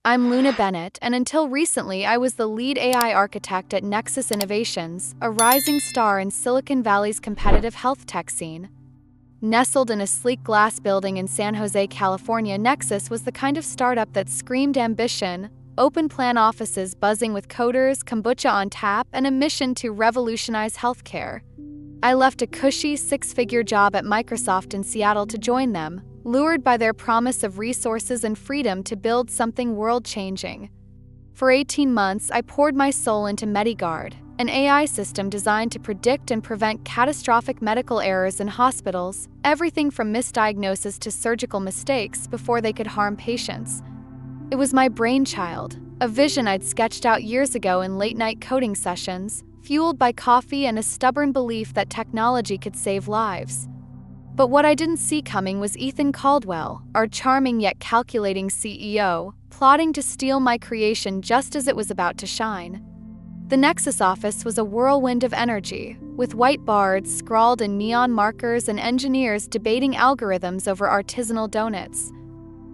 I'm Luna Bennett, and until recently, I was the lead AI architect at Nexus Innovations, a rising star in Silicon Valley's competitive health tech scene. Nestled in a sleek glass building in San Jose, California, Nexus was the kind of startup that screamed ambition, open-plan offices buzzing with coders, kombucha on tap, and a mission to revolutionize healthcare. I left a cushy six-figure job at Microsoft in Seattle to join them, lured by their promise of resources and freedom to build something world-changing. For 18 months, I poured my soul into MediGuard, an AI system designed to predict and prevent catastrophic medical errors in hospitals, everything from misdiagnosis to surgical mistakes before they could harm patients. It was my brainchild, a vision I'd sketched out years ago in late-night coding sessions, fueled by coffee and a stubborn belief that technology could save lives. But what I didn't see coming was Ethan Caldwell, our charming yet calculating CEO, plotting to steal my creation just as it was about to shine. The Nexus office was a whirlwind of energy, with whiteboards scrawled in neon markers and engineers debating algorithms over artisanal donuts.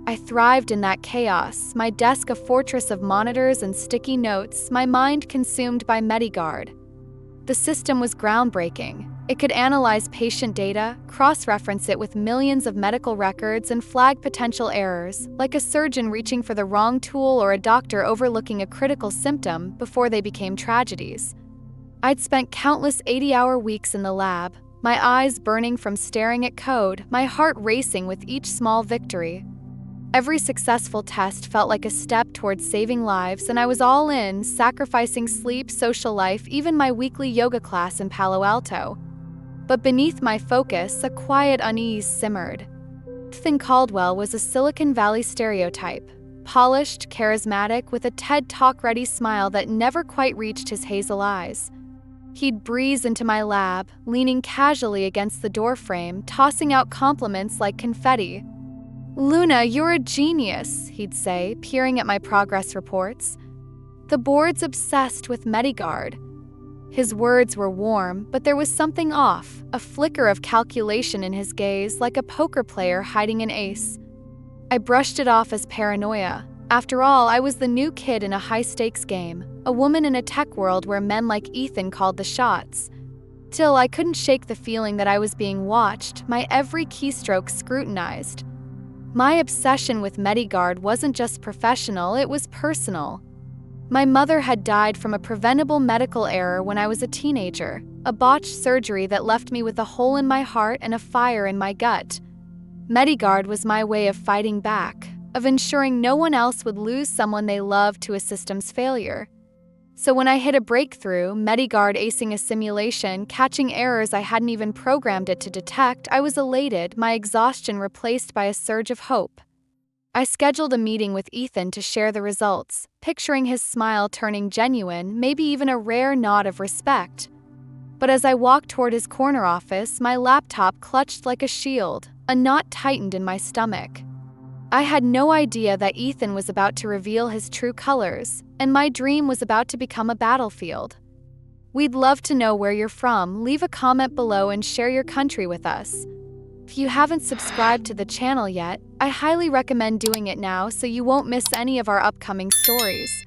I thrived in that chaos, my desk a fortress of monitors and sticky notes, my mind consumed by MediGuard. The system was groundbreaking. It could analyze patient data, cross-reference it with millions of medical records, and flag potential errors, like a surgeon reaching for the wrong tool or a doctor overlooking a critical symptom before they became tragedies. I'd spent countless 80-hour weeks in the lab, my eyes burning from staring at code, my heart racing with each small victory. Every successful test felt like a step towards saving lives, and I was all in, sacrificing sleep, social life, even my weekly yoga class in Palo Alto. But beneath my focus, a quiet unease simmered. Ethan Caldwell was a Silicon Valley stereotype, polished, charismatic, with a TED Talk-ready smile that never quite reached his hazel eyes. He'd breeze into my lab, leaning casually against the doorframe, tossing out compliments like confetti. "Luna, you're a genius," he'd say, peering at my progress reports. "The board's obsessed with MediGuard." His words were warm, but there was something off, a flicker of calculation in his gaze, like a poker player hiding an ace. I brushed it off as paranoia. After all, I was the new kid in a high-stakes game, a woman in a tech world where men like Ethan called the shots. Till I couldn't shake the feeling that I was being watched, my every keystroke scrutinized. My obsession with MediGuard wasn't just professional, it was personal. My mother had died from a preventable medical error when I was a teenager, a botched surgery that left me with a hole in my heart and a fire in my gut. MediGuard was my way of fighting back, of ensuring no one else would lose someone they loved to a system's failure. So when I hit a breakthrough, MediGuard acing a simulation, catching errors I hadn't even programmed it to detect, I was elated, my exhaustion replaced by a surge of hope. I scheduled a meeting with Ethan to share the results, picturing his smile turning genuine, maybe even a rare nod of respect. But as I walked toward his corner office, my laptop clutched like a shield, a knot tightened in my stomach. I had no idea that Ethan was about to reveal his true colors, and my dream was about to become a battlefield. We'd love to know where you're from. Leave a comment below and share your country with us. If you haven't subscribed to the channel yet, I highly recommend doing it now so you won't miss any of our upcoming stories.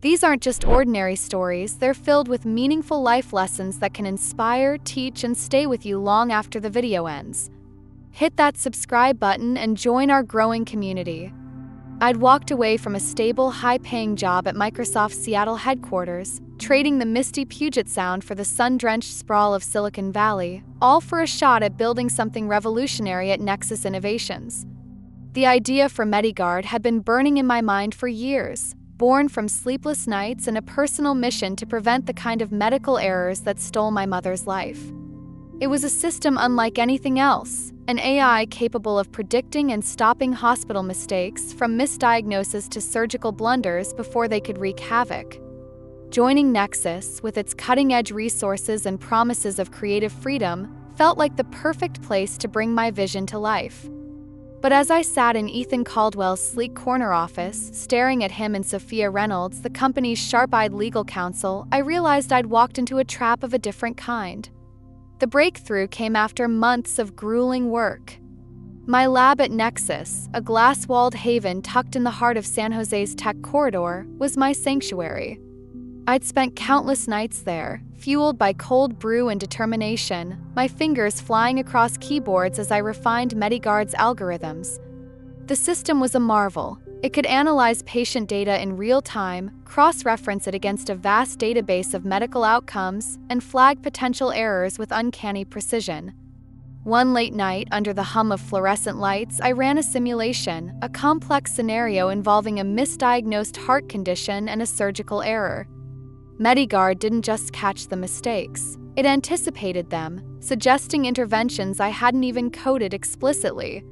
These aren't just ordinary stories, they're filled with meaningful life lessons that can inspire, teach, and stay with you long after the video ends. Hit that subscribe button and join our growing community. I'd walked away from a stable, high-paying job at Microsoft's Seattle headquarters, trading the misty Puget Sound for the sun-drenched sprawl of Silicon Valley, all for a shot at building something revolutionary at Nexus Innovations. The idea for MediGuard had been burning in my mind for years, born from sleepless nights and a personal mission to prevent the kind of medical errors that stole my mother's life. It was a system unlike anything else, an AI capable of predicting and stopping hospital mistakes, from misdiagnosis to surgical blunders before they could wreak havoc. Joining Nexus, with its cutting-edge resources and promises of creative freedom, felt like the perfect place to bring my vision to life. But as I sat in Ethan Caldwell's sleek corner office, staring at him and Sophia Reynolds, the company's sharp-eyed legal counsel, I realized I'd walked into a trap of a different kind. The breakthrough came after months of grueling work. My lab at Nexus, a glass-walled haven tucked in the heart of San Jose's tech corridor, was my sanctuary. I'd spent countless nights there, fueled by cold brew and determination, my fingers flying across keyboards as I refined MediGuard's algorithms. The system was a marvel. It could analyze patient data in real time, cross-reference it against a vast database of medical outcomes, and flag potential errors with uncanny precision. One late night, under the hum of fluorescent lights, I ran a simulation, a complex scenario involving a misdiagnosed heart condition and a surgical error. MediGuard didn't just catch the mistakes. It anticipated them, suggesting interventions I hadn't even coded explicitly.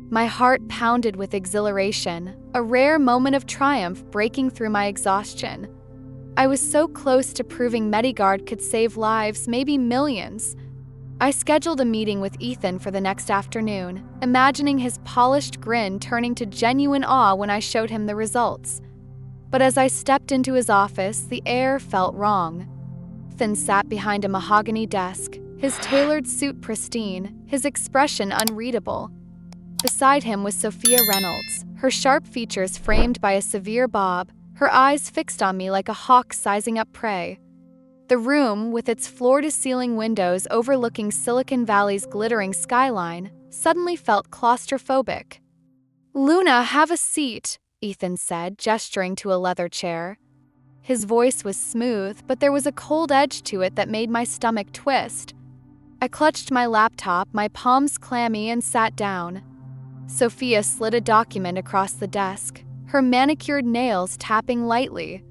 My heart pounded with exhilaration, a rare moment of triumph breaking through my exhaustion. I was so close to proving MediGuard could save lives, maybe millions. I scheduled a meeting with Ethan for the next afternoon, imagining his polished grin turning to genuine awe when I showed him the results. But as I stepped into his office, the air felt wrong. Ethan sat behind a mahogany desk, his tailored suit pristine, his expression unreadable. Beside him was Sophia Reynolds, her sharp features framed by a severe bob, her eyes fixed on me like a hawk sizing up prey. The room, with its floor-to-ceiling windows overlooking Silicon Valley's glittering skyline, suddenly felt claustrophobic. "Luna, have a seat," Ethan said, gesturing to a leather chair. His voice was smooth, but there was a cold edge to it that made my stomach twist. I clutched my laptop, my palms clammy, and sat down. Sophia slid a document across the desk, her manicured nails tapping lightly.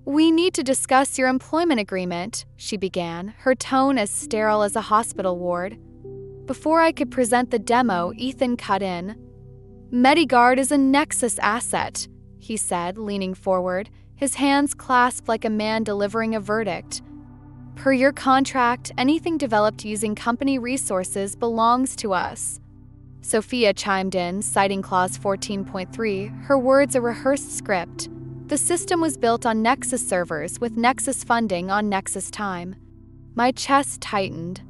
"We need to discuss your employment agreement," she began, her tone as sterile as a hospital ward. Before I could present the demo, Ethan cut in. "MediGuard is a Nexus asset," he said, leaning forward, his hands clasped like a man delivering a verdict. "Per your contract, anything developed using company resources belongs to us." Sophia chimed in, citing Clause 14.3, her words a rehearsed script. The system was built on Nexus servers with Nexus funding on Nexus time. My chest tightened.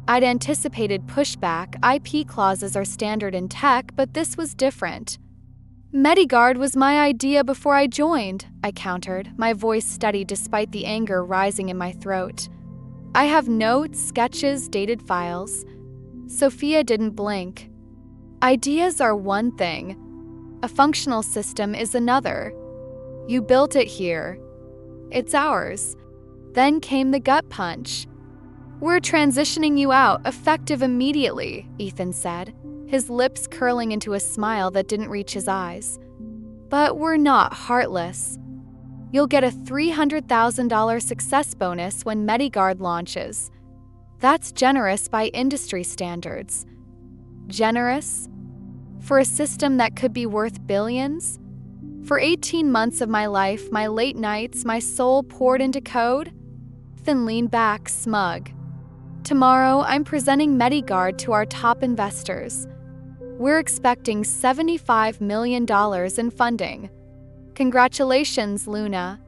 I'd anticipated pushback. IP clauses are standard in tech, but this was different. "MediGuard was my idea before I joined," I countered, my voice steady despite the anger rising in my throat. "I have notes, sketches, dated files." Sophia didn't blink. "Ideas are one thing. A functional system is another. You built it here. It's ours." Then came the gut punch. "We're transitioning you out, effective immediately," Ethan said, his lips curling into a smile that didn't reach his eyes. "But we're not heartless. You'll get a $300,000 success bonus when MediGuard launches. That's generous by industry standards." Generous? For a system that could be worth billions? For 18 months of my life, my late nights, my soul poured into code? Ethan leaned back, smug. "Tomorrow, I'm presenting MediGuard to our top investors. We're expecting $75 million in funding. Congratulations, Luna.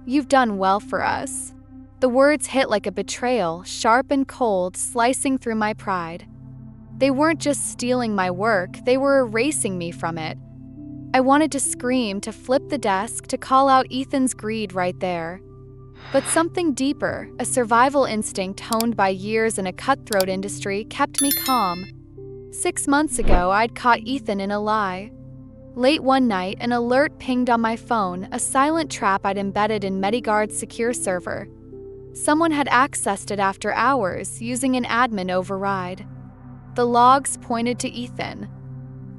You've done well for us." The words hit like a betrayal, sharp and cold, slicing through my pride. They weren't just stealing my work, they were erasing me from it. I wanted to scream, to flip the desk, to call out Ethan's greed right there. But something deeper, a survival instinct honed by years in a cutthroat industry, kept me calm. 6 months ago, I'd caught Ethan in a lie. Late one night, an alert pinged on my phone, a silent trap I'd embedded in MediGuard's secure server. Someone had accessed it after hours, using an admin override. The logs pointed to Ethan.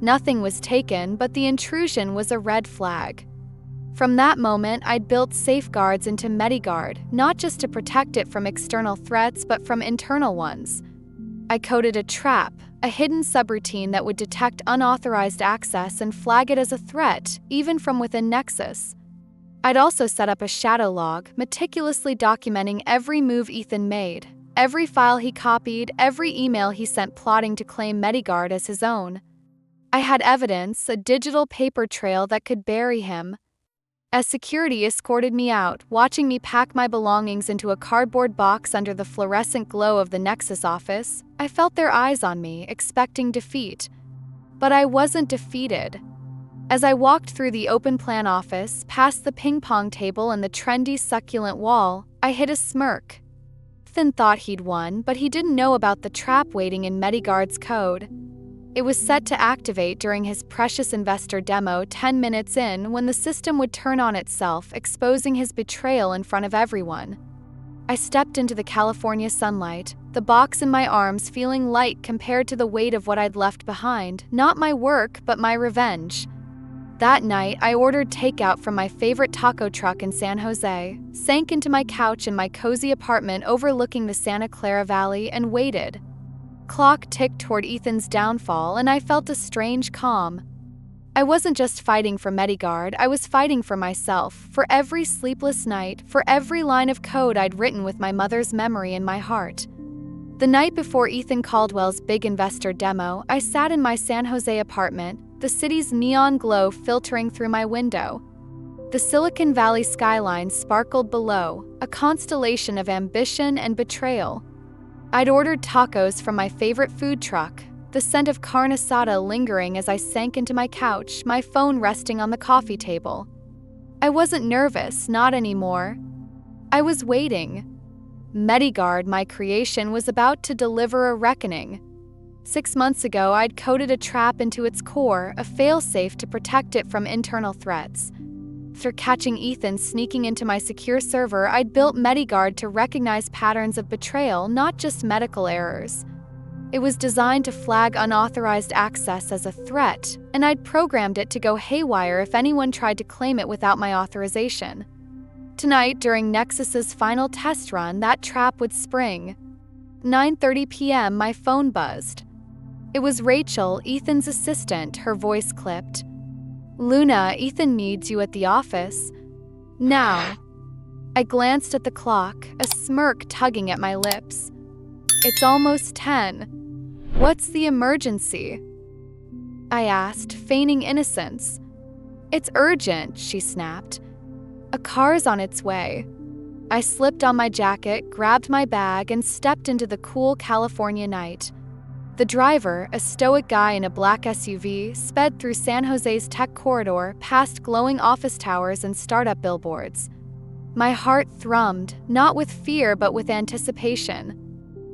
Nothing was taken, but the intrusion was a red flag. From that moment, I'd built safeguards into MediGuard, not just to protect it from external threats, but from internal ones. I coded a trap, a hidden subroutine that would detect unauthorized access and flag it as a threat, even from within Nexus. I'd also set up a shadow log, meticulously documenting every move Ethan made, every file he copied, every email he sent plotting to claim MediGuard as his own. I had evidence, a digital paper trail that could bury him. As security escorted me out, watching me pack my belongings into a cardboard box under the fluorescent glow of the Nexus office, I felt their eyes on me, expecting defeat. But I wasn't defeated. As I walked through the open plan office, past the ping pong table and the trendy succulent wall, I hid a smirk. Ethan thought he'd won, but he didn't know about the trap waiting in MediGuard's code. It was set to activate during his precious investor demo 10 minutes in, when the system would turn on itself, exposing his betrayal in front of everyone. I stepped into the California sunlight, the box in my arms feeling light compared to the weight of what I'd left behind, not my work, but my revenge. That night, I ordered takeout from my favorite taco truck in San Jose, sank into my couch in my cozy apartment overlooking the Santa Clara Valley, and waited. Clock ticked toward Ethan's downfall, and I felt a strange calm. I wasn't just fighting for MediGuard, I was fighting for myself, for every sleepless night, for every line of code I'd written with my mother's memory in my heart. The night before Ethan Caldwell's big investor demo, I sat in my San Jose apartment, the city's neon glow filtering through my window. The Silicon Valley skyline sparkled below, a constellation of ambition and betrayal. I'd ordered tacos from my favorite food truck, the scent of carne asada lingering as I sank into my couch, my phone resting on the coffee table. I wasn't nervous, not anymore. I was waiting. MediGuard, my creation, was about to deliver a reckoning. 6 months ago, I'd coded a trap into its core, a failsafe to protect it from internal threats. After catching Ethan sneaking into my secure server, I'd built MediGuard to recognize patterns of betrayal, not just medical errors. It was designed to flag unauthorized access as a threat, and I'd programmed it to go haywire if anyone tried to claim it without my authorization. Tonight, during Nexus's final test run, that trap would spring. 9:30 p.m., my phone buzzed. It was Rachel, Ethan's assistant, her voice clipped. "Luna, Ethan needs you at the office. Now." I glanced at the clock, a smirk tugging at my lips. "It's almost 10. What's the emergency?" I asked, feigning innocence. "It's urgent," she snapped. "A car's on its way." I slipped on my jacket, grabbed my bag, and stepped into the cool California night. The driver, a stoic guy in a black SUV, sped through San Jose's tech corridor, past glowing office towers and startup billboards. My heart thrummed, not with fear but with anticipation.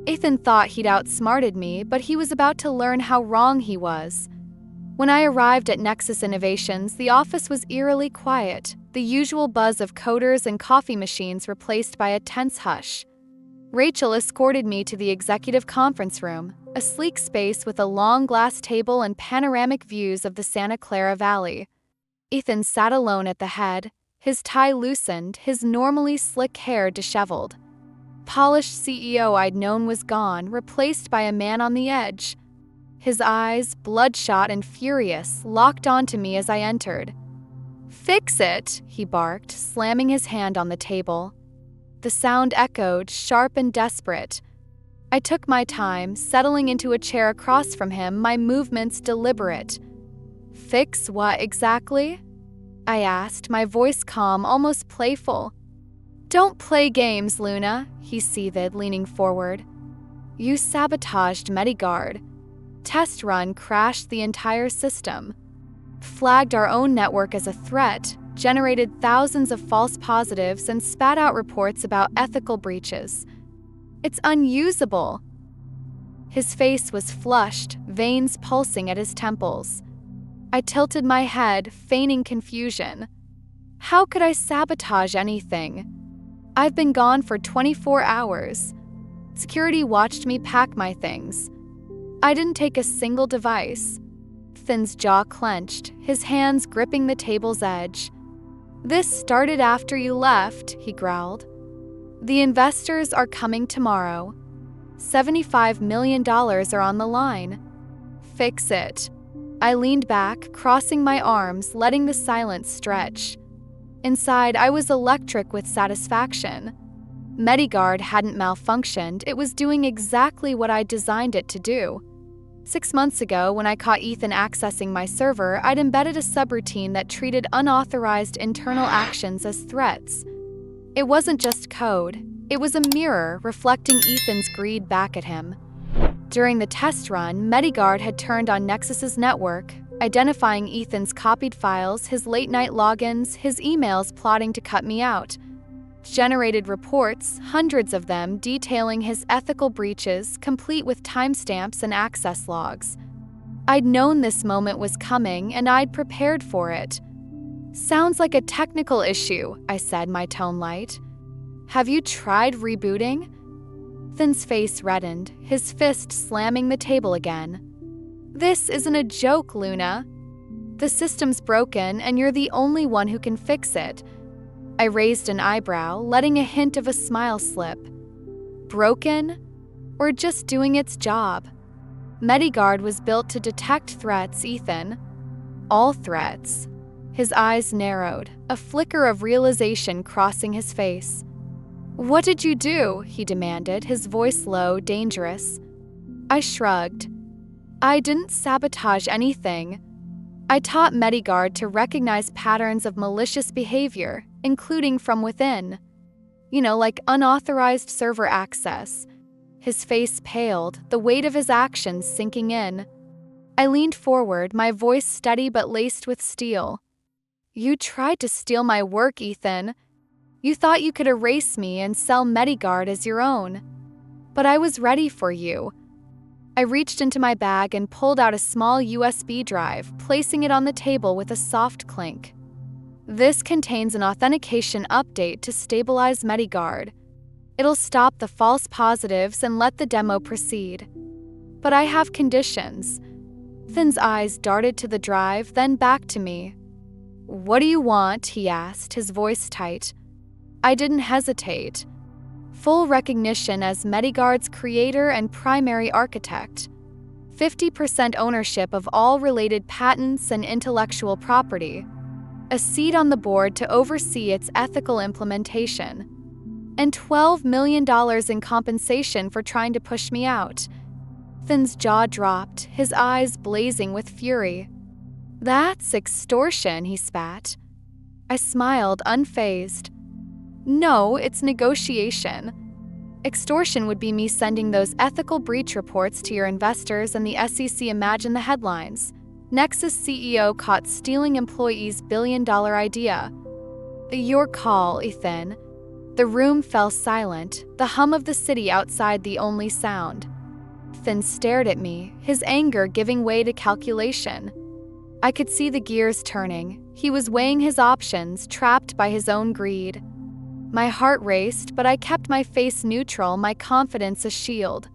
Ethan thought he'd outsmarted me, but he was about to learn how wrong he was. When I arrived at Nexus Innovations, the office was eerily quiet, the usual buzz of coders and coffee machines replaced by a tense hush. Rachel escorted me to the executive conference room, a sleek space with a long glass table and panoramic views of the Santa Clara Valley. Ethan sat alone at the head, his tie loosened, his normally slick hair disheveled. Polished CEO I'd known was gone, replaced by a man on the edge. His eyes, bloodshot and furious, locked onto me as I entered. "Fix it," he barked, slamming his hand on the table. The sound echoed, sharp and desperate. I took my time, settling into a chair across from him, my movements deliberate. "Fix what exactly?" I asked, my voice calm, almost playful. "Don't play games, Luna," he seethed, leaning forward. "You sabotaged MediGuard. Test run crashed the entire system. Flagged our own network as a threat, generated thousands of false positives, and spat out reports about ethical breaches. It's unusable." His face was flushed, veins pulsing at his temples. I tilted my head, feigning confusion. How could I sabotage anything? I've been gone for 24 hours. Security watched me pack my things. I didn't take a single device. Ethan's jaw clenched, his hands gripping the table's edge. "This started after you left," he growled. "The investors are coming tomorrow. $75 million are on the line. Fix it." I leaned back, crossing my arms, letting the silence stretch. Inside, I was electric with satisfaction. MediGuard hadn't malfunctioned, it was doing exactly what I designed it to do. 6 months ago, when I caught Ethan accessing my server, I'd embedded a subroutine that treated unauthorized internal actions as threats. It wasn't just code, it was a mirror reflecting Ethan's greed back at him. During the test run, MediGuard had turned on Nexus's network, identifying Ethan's copied files, his late-night logins, his emails plotting to cut me out. Generated reports, hundreds of them, detailing his ethical breaches, complete with timestamps and access logs. I'd known this moment was coming, and I'd prepared for it. "Sounds like a technical issue," I said, my tone light. "Have you tried rebooting?" Ethan's face reddened, his fist slamming the table again. "This isn't a joke, Luna. The system's broken, and you're the only one who can fix it." I raised an eyebrow, letting a hint of a smile slip. "Broken? Or just doing its job?" MediGuard was built to detect threats, Ethan. All threats. His eyes narrowed, a flicker of realization crossing his face. "What did you do?" he demanded, his voice low, dangerous. I shrugged. "I didn't sabotage anything. I taught MediGuard to recognize patterns of malicious behavior, including from within. Like unauthorized server access." His face paled, the weight of his actions sinking in. I leaned forward, my voice steady but laced with steel. "You tried to steal my work, Ethan. You thought you could erase me and sell MediGuard as your own. But I was ready for you." I reached into my bag and pulled out a small USB drive, placing it on the table with a soft clink. "This contains an authentication update to stabilize MediGuard. It'll stop the false positives and let the demo proceed. But I have conditions." Ethan's eyes darted to the drive, then back to me. "What do you want?" he asked, his voice tight. I didn't hesitate. Full recognition as MediGuard's creator and primary architect. 50% ownership of all related patents and intellectual property. A seat on the board to oversee its ethical implementation. And $12 million in compensation for trying to push me out. Ethan's jaw dropped, his eyes blazing with fury. "That's extortion," he spat. I smiled, unfazed. "No, it's negotiation. Extortion would be me sending those ethical breach reports to your investors and the SEC. Imagine the headlines. Nexus CEO caught stealing employees' billion-dollar idea." "Your call, Ethan." The room fell silent, the hum of the city outside the only sound. Ethan stared at me, his anger giving way to calculation. I could see the gears turning. He was weighing his options, trapped by his own greed. My heart raced, but I kept my face neutral, my confidence a shield.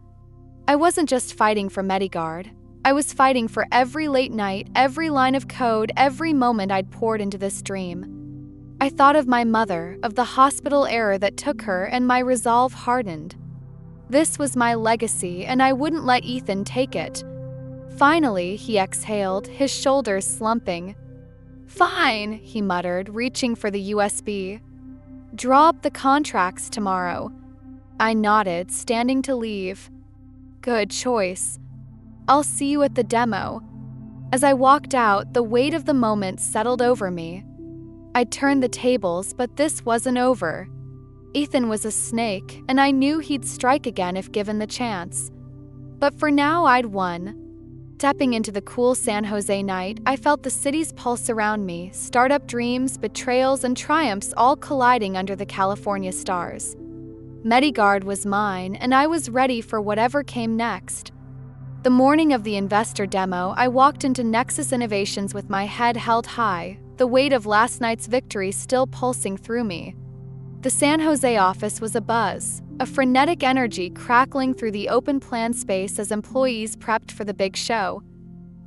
I wasn't just fighting for MediGuard. I was fighting for every late night, every line of code, every moment I'd poured into this dream. I thought of my mother, of the hospital error that took her, and my resolve hardened. This was my legacy, and I wouldn't let Ethan take it. Finally, he exhaled, his shoulders slumping. "Fine," he muttered, reaching for the USB. "Draw up the contracts tomorrow." I nodded, standing to leave. "Good choice. I'll see you at the demo." As I walked out, the weight of the moment settled over me. I'd turned the tables, but this wasn't over. Ethan was a snake, and I knew he'd strike again if given the chance. But for now, I'd won. Stepping into the cool San Jose night, I felt the city's pulse around me, startup dreams, betrayals, and triumphs all colliding under the California stars. MediGuard was mine, and I was ready for whatever came next. The morning of the investor demo, I walked into Nexus Innovations with my head held high, the weight of last night's victory still pulsing through me. The San Jose office was abuzz, a frenetic energy crackling through the open plan space as employees prepped for the big show.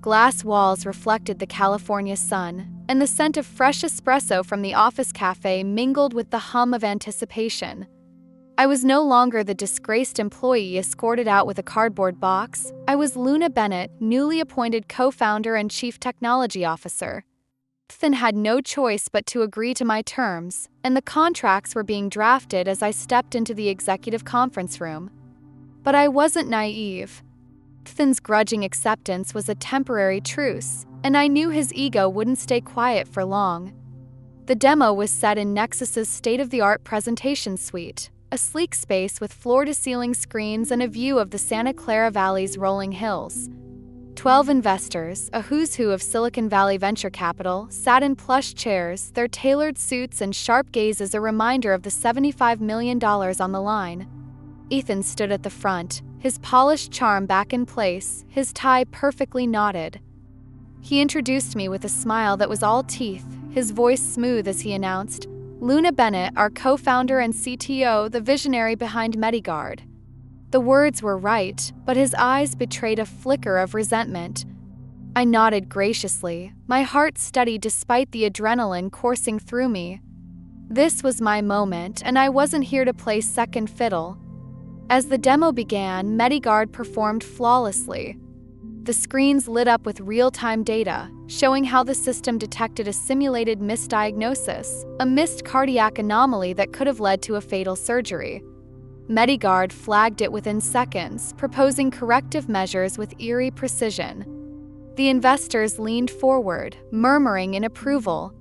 Glass walls reflected the California sun, and the scent of fresh espresso from the office cafe mingled with the hum of anticipation. I was no longer the disgraced employee escorted out with a cardboard box. I was Luna Bennett, newly appointed co-founder and chief technology officer. Ethan had no choice but to agree to my terms, and the contracts were being drafted as I stepped into the executive conference room. But I wasn't naive. Ethan's grudging acceptance was a temporary truce, and I knew his ego wouldn't stay quiet for long. The demo was set in Nexus's state-of-the-art presentation suite, a sleek space with floor-to-ceiling screens and a view of the Santa Clara Valley's rolling hills. 12 investors, a who's who of Silicon Valley venture capital, sat in plush chairs, their tailored suits and sharp gazes a reminder of the $75 million on the line. Ethan stood at the front, his polished charm back in place, his tie perfectly knotted. He introduced me with a smile that was all teeth, his voice smooth as he announced, "Luna Bennett, our co-founder and CTO, the visionary behind MediGuard." The words were right, but his eyes betrayed a flicker of resentment. I nodded graciously, my heart steady despite the adrenaline coursing through me. This was my moment, and I wasn't here to play second fiddle. As the demo began, MediGuard performed flawlessly. The screens lit up with real-time data, showing how the system detected a simulated misdiagnosis, a missed cardiac anomaly that could have led to a fatal surgery. MediGuard flagged it within seconds, proposing corrective measures with eerie precision. The investors leaned forward, murmuring in approval.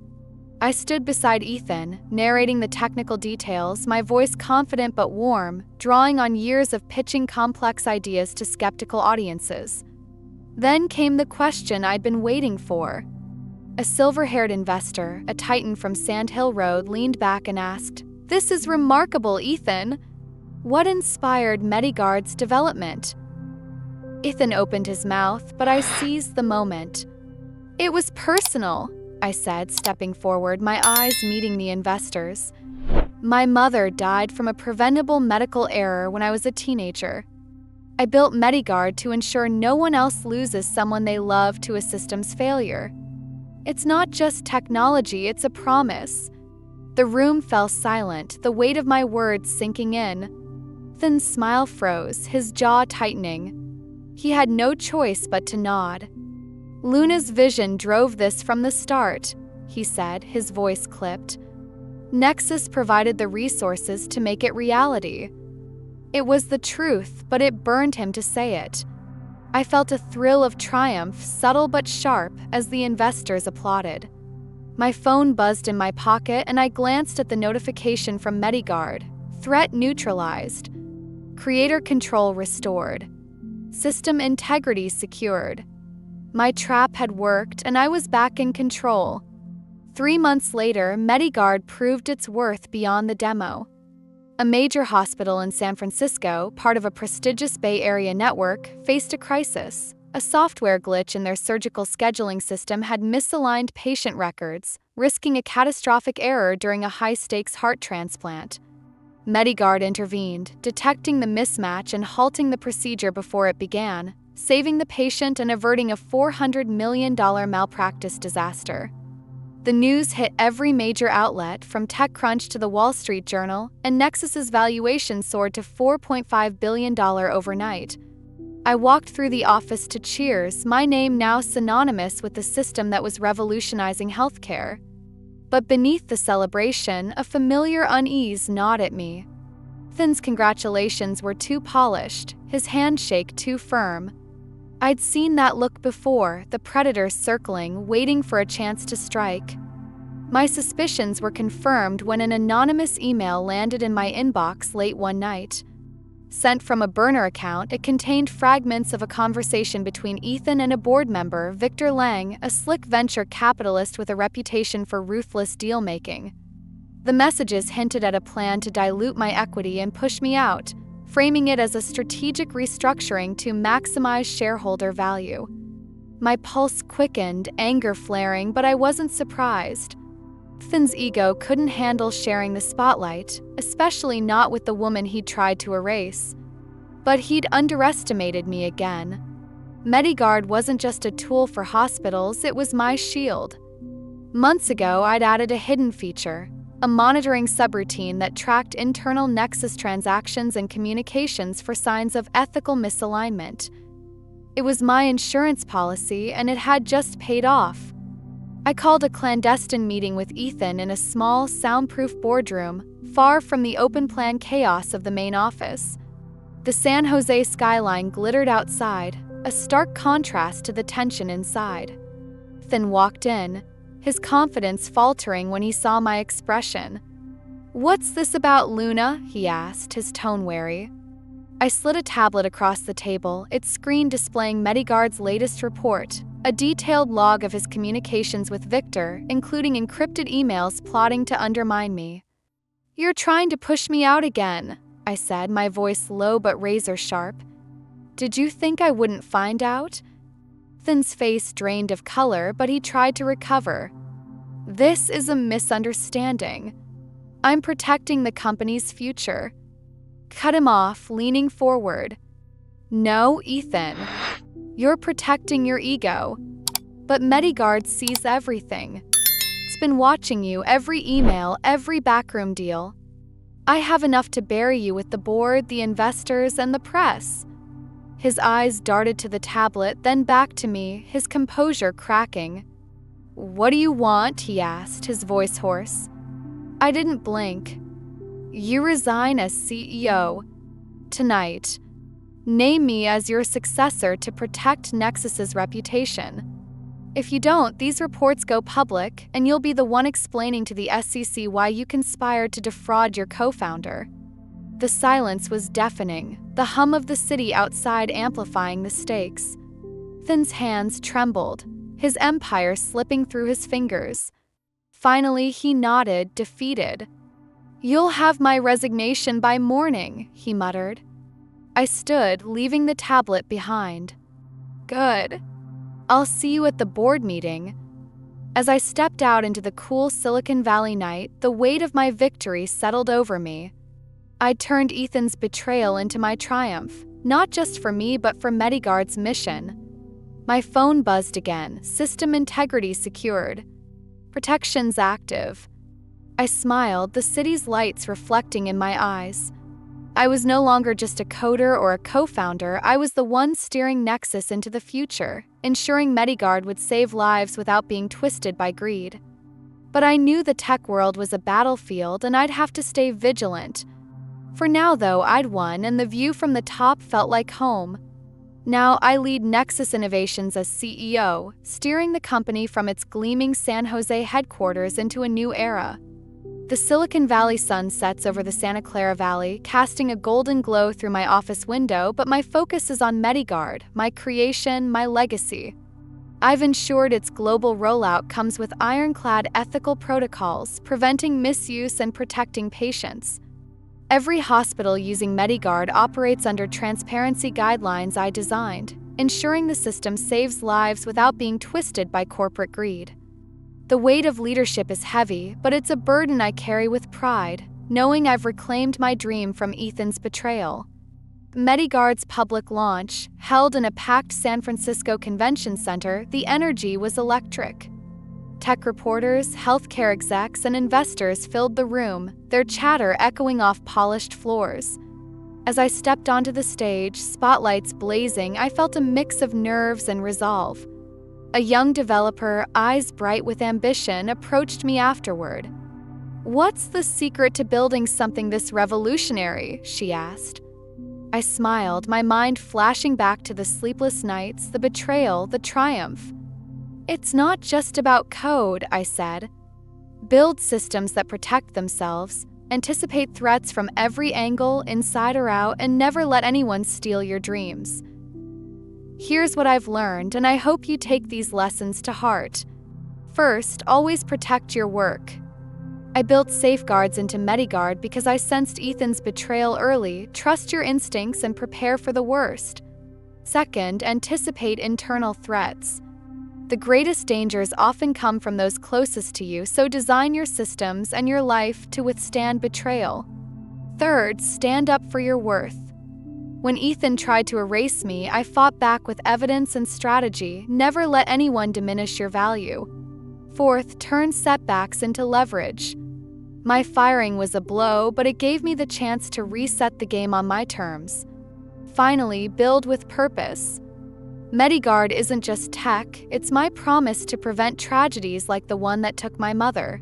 I stood beside Ethan, narrating the technical details, my voice confident but warm, drawing on years of pitching complex ideas to skeptical audiences. Then came the question I'd been waiting for. A silver-haired investor, a titan from Sand Hill Road, leaned back and asked, "This is remarkable, Ethan. What inspired MediGuard's development?" Ethan opened his mouth, but I seized the moment. "It was personal," I said, stepping forward, my eyes meeting the investors. "My mother died from a preventable medical error when I was a teenager. I built MediGuard to ensure no one else loses someone they love to a system's failure. It's not just technology, it's a promise." The room fell silent, the weight of my words sinking in. Ethan's smile froze, his jaw tightening. He had no choice but to nod. "Luna's vision drove this from the start," he said, his voice clipped. "Nexus provided the resources to make it reality." It was the truth, but it burned him to say it. I felt a thrill of triumph, subtle but sharp, as the investors applauded. My phone buzzed in my pocket and I glanced at the notification from MediGuard. Threat neutralized. Creator control restored. System integrity secured. My trap had worked and I was back in control. 3 months later, MediGuard proved its worth beyond the demo. A major hospital in San Francisco, part of a prestigious Bay Area network, faced a crisis. A software glitch in their surgical scheduling system had misaligned patient records, risking a catastrophic error during a high-stakes heart transplant. MediGuard intervened, detecting the mismatch and halting the procedure before it began, saving the patient and averting a $400 million malpractice disaster. The news hit every major outlet, from TechCrunch to the Wall Street Journal, and Nexus's valuation soared to $4.5 billion overnight. I walked through the office to cheers, my name now synonymous with the system that was revolutionizing healthcare. But beneath the celebration, a familiar unease gnawed at me. Ethan's congratulations were too polished, his handshake too firm. I'd seen that look before, the predator circling, waiting for a chance to strike. My suspicions were confirmed when an anonymous email landed in my inbox late one night. Sent from a burner account, it contained fragments of a conversation between Ethan and a board member, Victor Lang, a slick venture capitalist with a reputation for ruthless deal-making. The messages hinted at a plan to dilute my equity and push me out, framing it as a strategic restructuring to maximize shareholder value. My pulse quickened, anger flaring, but I wasn't surprised. Ethan's ego couldn't handle sharing the spotlight, especially not with the woman he'd tried to erase. But he'd underestimated me again. MediGuard wasn't just a tool for hospitals, it was my shield. Months ago, I'd added a hidden feature, a monitoring subroutine that tracked internal Nexus transactions and communications for signs of ethical misalignment. It was my insurance policy, and it had just paid off. I called a clandestine meeting with Ethan in a small, soundproof boardroom, far from the open-plan chaos of the main office. The San Jose skyline glittered outside, a stark contrast to the tension inside. Ethan walked in, his confidence faltering when he saw my expression. "What's this about, Luna?" he asked, his tone wary. I slid a tablet across the table, its screen displaying MediGuard's latest report, a detailed log of his communications with Victor, including encrypted emails plotting to undermine me. "You're trying to push me out again," I said, my voice low but razor-sharp. "Did you think I wouldn't find out?" Ethan's face drained of color, but he tried to recover. "This is a misunderstanding. I'm protecting the company's future." Cut him off, leaning forward. "No, Ethan. You're protecting your ego. But MediGuard sees everything. It's been watching you, every email, every backroom deal. I have enough to bury you with the board, the investors, and the press." His eyes darted to the tablet, then back to me, his composure cracking. "What do you want?" he asked, his voice hoarse. I didn't blink. "You resign as CEO. Tonight. Name me as your successor to protect Nexus's reputation. If you don't, these reports go public, and you'll be the one explaining to the SEC why you conspired to defraud your co-founder." The silence was deafening, the hum of the city outside amplifying the stakes. Ethan's hands trembled, his empire slipping through his fingers. Finally, he nodded, defeated. "You'll have my resignation by morning," he muttered. I stood, leaving the tablet behind. "Good. I'll see you at the board meeting." As I stepped out into the cool Silicon Valley night, the weight of my victory settled over me. I'd turned Ethan's betrayal into my triumph, not just for me but for MediGuard's mission. My phone buzzed again, system integrity secured. Protections active. I smiled, the city's lights reflecting in my eyes. I was no longer just a coder or a co-founder, I was the one steering Nexus into the future, ensuring MediGuard would save lives without being twisted by greed. But I knew the tech world was a battlefield and I'd have to stay vigilant. For now, though, I'd won and the view from the top felt like home. Now I lead Nexus Innovations as CEO, steering the company from its gleaming San Jose headquarters into a new era. The Silicon Valley sun sets over the Santa Clara Valley, casting a golden glow through my office window, but my focus is on MediGuard, my creation, my legacy. I've ensured its global rollout comes with ironclad ethical protocols, preventing misuse and protecting patients. Every hospital using MediGuard operates under transparency guidelines I designed, ensuring the system saves lives without being twisted by corporate greed. The weight of leadership is heavy, but it's a burden I carry with pride, knowing I've reclaimed my dream from Ethan's betrayal. MediGuard's public launch, held in a packed San Francisco Convention Center, the energy was electric. Tech reporters, healthcare execs, and investors filled the room, their chatter echoing off polished floors. As I stepped onto the stage, spotlights blazing, I felt a mix of nerves and resolve. A young developer, eyes bright with ambition, approached me afterward. "What's the secret to building something this revolutionary?" she asked. I smiled, my mind flashing back to the sleepless nights, the betrayal, the triumph. "It's not just about code," I said. "Build systems that protect themselves, anticipate threats from every angle, inside or out, and never let anyone steal your dreams." Here's what I've learned, and I hope you take these lessons to heart. First, always protect your work. I built safeguards into MediGuard because I sensed Ethan's betrayal early. Trust your instincts and prepare for the worst. Second, anticipate internal threats. The greatest dangers often come from those closest to you, so design your systems and your life to withstand betrayal. Third, stand up for your worth. When Ethan tried to erase me, I fought back with evidence and strategy. Never let anyone diminish your value. Fourth, turn setbacks into leverage. My firing was a blow, but it gave me the chance to reset the game on my terms. Finally, build with purpose. MediGuard isn't just tech, it's my promise to prevent tragedies like the one that took my mother.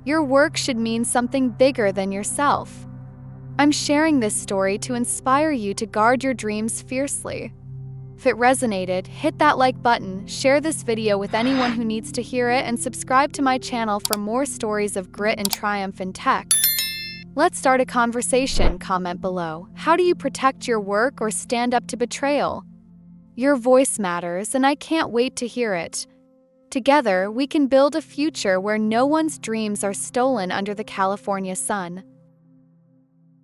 Your work should mean something bigger than yourself. I'm sharing this story to inspire you to guard your dreams fiercely. If it resonated, hit that like button, share this video with anyone who needs to hear it, and subscribe to my channel for more stories of grit and triumph in tech. Let's start a conversation. Comment below. How do you protect your work or stand up to betrayal? Your voice matters, and I can't wait to hear it. Together, we can build a future where no one's dreams are stolen under the California sun.